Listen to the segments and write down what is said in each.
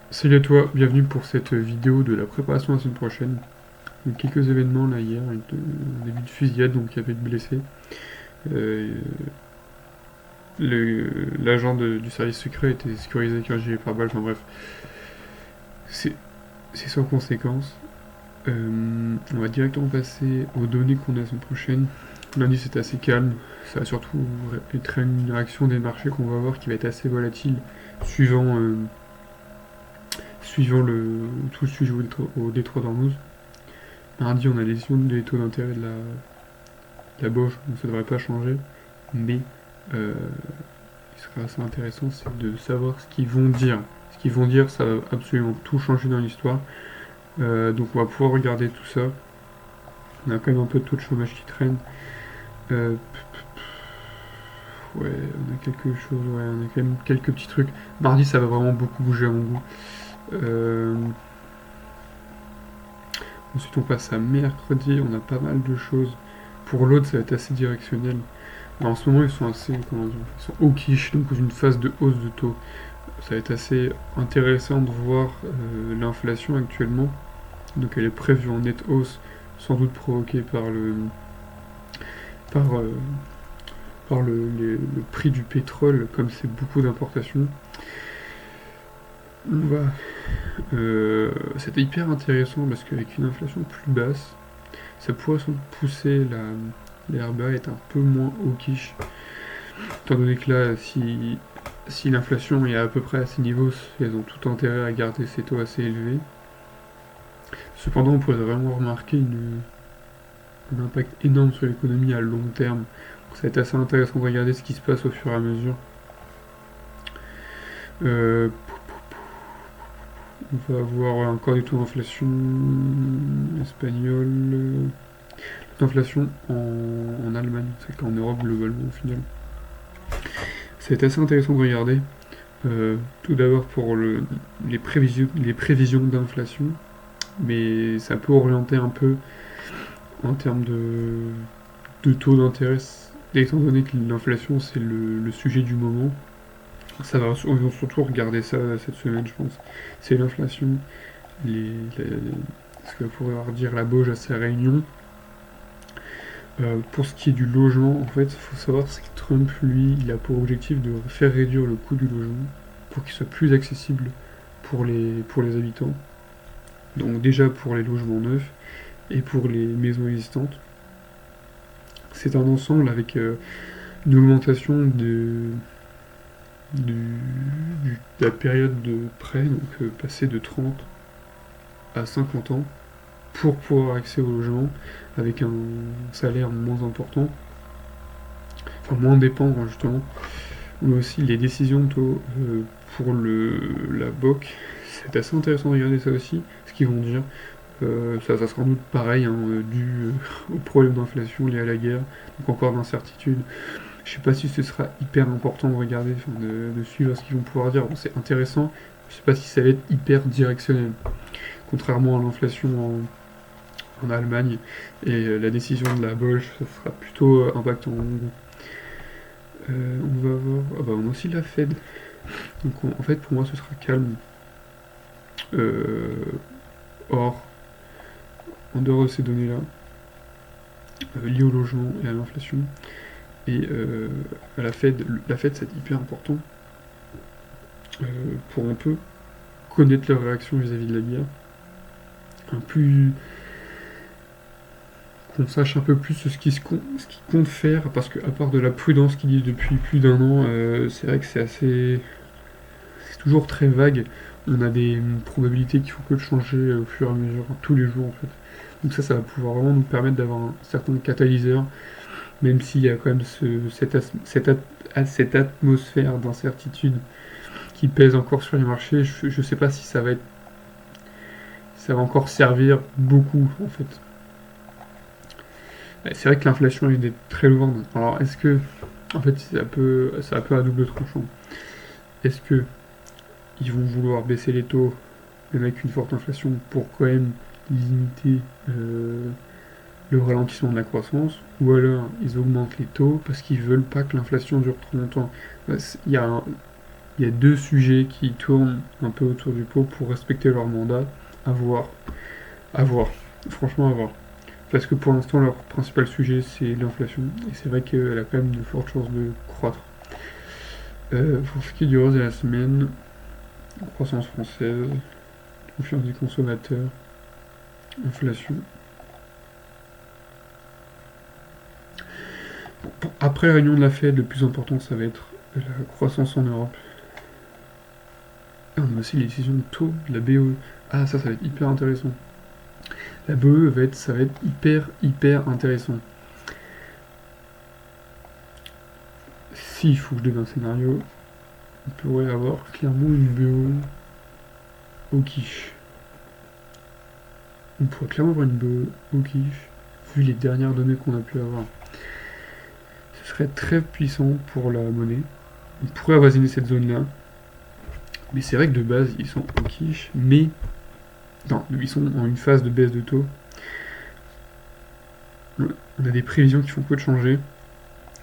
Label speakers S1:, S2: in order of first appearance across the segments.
S1: Salut à toi, bienvenue pour cette vidéo de la préparation de la semaine prochaine. Donc, quelques événements là hier, un début de fusillade, donc il y avait de blessés. Euh, L'agent du service secret était sécurisé avec un gilet pare-balles, enfin bref, c'est c'est sans conséquence. On va directement passer aux données qu'on a la semaine prochaine. Lundi c'était assez calme, ça va surtout être une réaction des marchés qu'on va voir qui va être assez volatile suivant, suivant tout le sujet au détroit d'Ormuz. Mardi, on a les taux d'intérêt de la Bourse, donc ça devrait pas changer. Mais ce qui serait assez intéressant, c'est de savoir ce qu'ils vont dire. Ce qu'ils vont dire, ça va absolument tout changer dans l'histoire. Donc on va pouvoir regarder tout ça. On a quand même un peu de taux de chômage qui traîne. Euh, ouais, on a quelque chose, ouais, on a quand même quelques petits trucs. Mardi, ça va vraiment beaucoup bouger à mon goût. Euh, Ensuite, on passe à mercredi, on a pas mal de choses. Pour l'autre, ça va être assez directionnel. Alors, en ce moment, ils sont assez, comment dire, ils sont hawkish, donc dans une phase de hausse de taux. Ça va être assez intéressant de voir l'inflation actuellement. Donc, elle est prévue en nette hausse, sans doute provoquée par, euh, par le prix du pétrole, comme c'est beaucoup d'importations. C'était hyper intéressant parce qu'avec une inflation plus basse, ça pourrait sans doute pousser les RBA à être un peu moins hawkish. Étant donné que là, si l'inflation est à peu près à ces niveaux, elles ont tout intérêt à garder ces taux assez élevés. Cependant, on pourrait vraiment remarquer un impact énorme sur l'économie à long terme. Donc ça va être assez intéressant de regarder ce qui se passe au fur et à mesure. Euh, on va avoir encore des taux d'inflation espagnol, d'inflation en Allemagne, c'est qu'en Europe globalement au final. Ça va être assez intéressant de regarder. Tout d'abord pour les prévisions d'inflation, mais ça peut orienter un peu en termes de taux d'intérêt, étant donné que l'inflation c'est le sujet du moment. On va surtout regarder ça cette semaine, je pense. C'est l'inflation, ce que va pouvoir dire la Bauge à ses réunions. Pour ce qui est du logement, en fait, il faut savoir que Trump, lui, il a pour objectif de faire réduire le coût du logement pour qu'il soit plus accessible pour les habitants. Donc déjà pour les logements neufs et pour les maisons existantes. C'est un ensemble avec une augmentation de la période de prêt, donc passer de 30 à 50 ans pour pouvoir accéder au logement avec un salaire moins important, enfin moins dépendre justement. On a aussi les décisions de taux pour la BOC. C'est assez intéressant de regarder ça aussi, ce qu'ils vont dire. Ça sera sans doute pareil, hein, dû au problème d'inflation lié à la guerre, donc encore d'incertitude. Je sais pas si ce sera hyper important de regarder, de suivre ce qu'ils vont pouvoir dire. Bon, c'est intéressant, je sais pas si ça va être hyper directionnel. Contrairement à l'inflation en Allemagne et la décision de la Bolche, ça sera plutôt impactant. On va avoir. Ah bah, on a aussi la Fed. Donc en fait, pour moi, ce sera calme. Euh, Or, en dehors de ces données-là, liées au logement et à l'inflation, et à la Fed c'est hyper important pour un peu connaître leur réaction vis-à-vis de la guerre. Plus qu'on sache un peu plus ce qu'ils comptent faire, parce qu'à part de la prudence qu'ils disent depuis plus d'un an, c'est vrai que c'est toujours très vague. On a des probabilités qui font que de changer au fur et à mesure, tous les jours en fait. Donc ça va pouvoir vraiment nous permettre d'avoir un certain catalyseur, même s'il y a quand même cette atmosphère d'incertitude qui pèse encore sur les marchés. Je ne sais pas si ça va encore servir beaucoup en fait. C'est vrai que l'inflation est très lourde. Alors est-ce que, en fait, c'est un peu à double tranchant. Est-ce que ils vont vouloir baisser les taux, même avec une forte inflation, pour quand même limiter le ralentissement de la croissance, ou alors ils augmentent les taux parce qu'ils veulent pas que l'inflation dure trop longtemps. Il y a il y a deux sujets qui tournent un peu autour du pot pour respecter leur mandat. À voir. À voir. Franchement, à voir. Parce que pour l'instant, leur principal sujet, c'est l'inflation. Et c'est vrai qu'elle a quand même de fortes chances de croître. Pour ce qui est du reste de la semaine, croissance française, confiance du consommateur, inflation. Après la réunion de la Fed, le plus important, ça va être la croissance en Europe. Et on a aussi les décisions de taux de la BOE. Ah, ça va être hyper intéressant. La BOE ça va être hyper intéressant. S'il faut que je donne un scénario, on pourrait avoir clairement une BOE au quiche. On pourrait clairement avoir une BOE au quiche, vu les dernières données qu'on a pu avoir. Ce serait très puissant pour la monnaie. On pourrait avoisiner cette zone-là. Mais c'est vrai que de base, ils sont au quiche, mais... Non, ils sont en une phase de baisse de taux. On a des prévisions qui font peu de changer.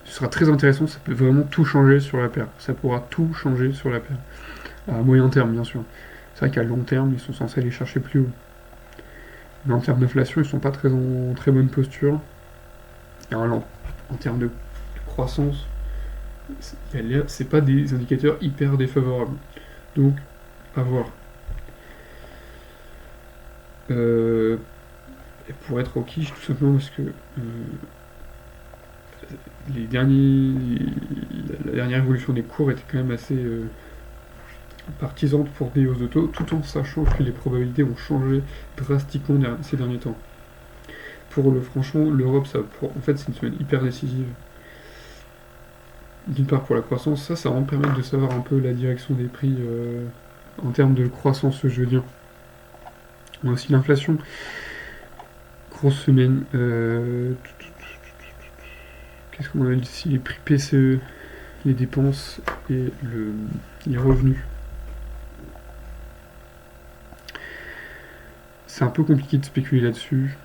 S1: Ce sera très intéressant, ça peut vraiment tout changer sur la paire. Ça pourra tout changer sur la paire. À moyen terme, bien sûr. C'est vrai qu'à long terme, ils sont censés aller chercher plus haut. Mais en termes d'inflation, ils sont pas en très bonne posture. Et en termes de croissance, c'est pas des indicateurs hyper défavorables. Donc, à voir. Et pour être au quiche, tout simplement parce que la dernière évolution des cours était quand même assez partisante pour des hausses de taux, tout en sachant que les probabilités ont changé drastiquement ces derniers temps. Franchement, l'Europe, en fait, c'est une semaine hyper décisive. D'une part pour la croissance, ça va me permettre de savoir un peu la direction des prix en termes de croissance, je veux dire. On a aussi l'inflation. Grosse semaine. Qu'est-ce qu'on a ici? Les prix PCE, les dépenses et les revenus. C'est un peu compliqué de spéculer là-dessus.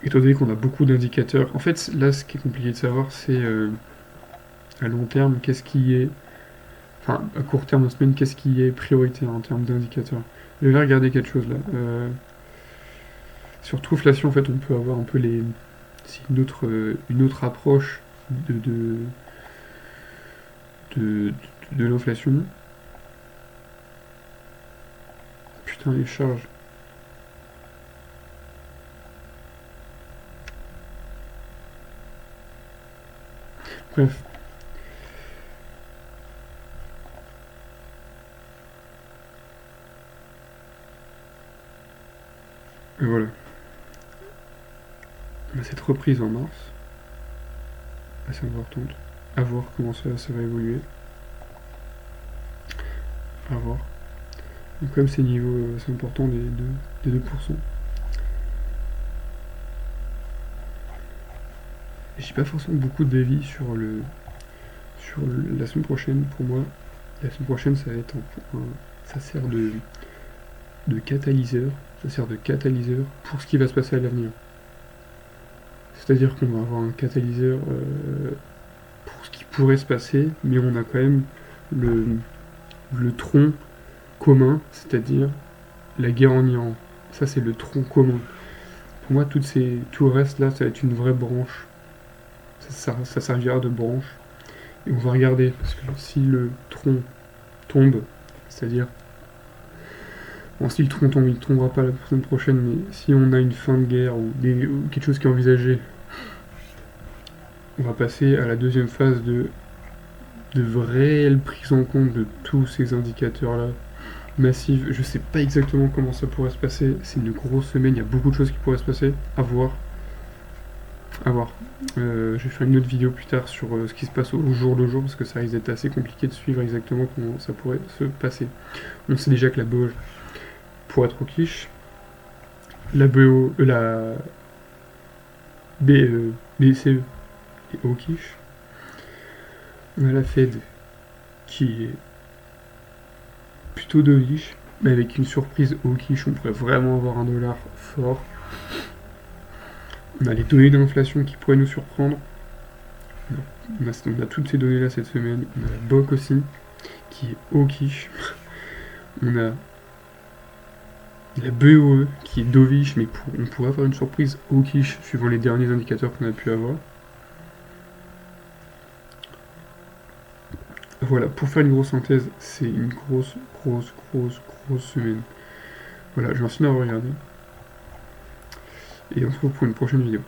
S1: Étant donné qu'on a beaucoup d'indicateurs. En fait, là, ce qui est compliqué de savoir, c'est à long terme, qu'est-ce qui est... Enfin, à court terme, en semaine, qu'est-ce qui est prioritaire en termes d'indicateurs. Je vais regarder quelque chose là. Sur Trouflation, en fait, on peut avoir un peu une autre approche de l'inflation. Putain, les charges. Bref. Et voilà. On a cette reprise en mars. Assez importante. À voir comment ça va évoluer. À voir. Donc comme ces niveaux assez importants des 2%. J'ai pas forcément beaucoup d'avis sur la semaine prochaine pour moi. La semaine prochaine, ça va être ça sert de catalyseur. Ça sert de catalyseur pour ce qui va se passer à l'avenir. C'est-à-dire qu'on va avoir un catalyseur pour ce qui pourrait se passer, mais on a quand même le tronc commun, c'est-à-dire la guerre en Iran. Ça, c'est le tronc commun. Pour moi, tout le reste là, ça va être une vraie branche. Ça servira de branche. Et on va regarder, parce que si le tronc tombe, c'est-à-dire... Bon, si le tronc tombe, il ne tombera pas la semaine prochaine, mais si on a une fin de guerre ou quelque chose qui est envisagé, on va passer à la deuxième phase de réelle prise en compte de tous ces indicateurs-là, massive. Je sais pas exactement comment ça pourrait se passer, c'est une grosse semaine, il y a beaucoup de choses qui pourraient se passer, à voir. À voir. Je vais faire une autre vidéo plus tard sur ce qui se passe au jour le jour, parce que ça risque d'être assez compliqué de suivre exactement comment ça pourrait se passer. On sait déjà que la BOE, pour être au quiche, la BCE est au quiche. On a la Fed qui est plutôt dovish, mais avec une surprise au quiche, on pourrait vraiment avoir un dollar fort. On a les données d'inflation qui pourraient nous surprendre. On a toutes ces données-là cette semaine. On a la BOC aussi, qui est hawkish. On a la BOE, qui est dovish, mais on pourrait avoir une surprise hawkish suivant les derniers indicateurs qu'on a pu avoir. Voilà, pour faire une grosse synthèse, c'est une grosse semaine. Voilà, je vous remercie d'avoir regardé. Et on se retrouve pour une prochaine vidéo.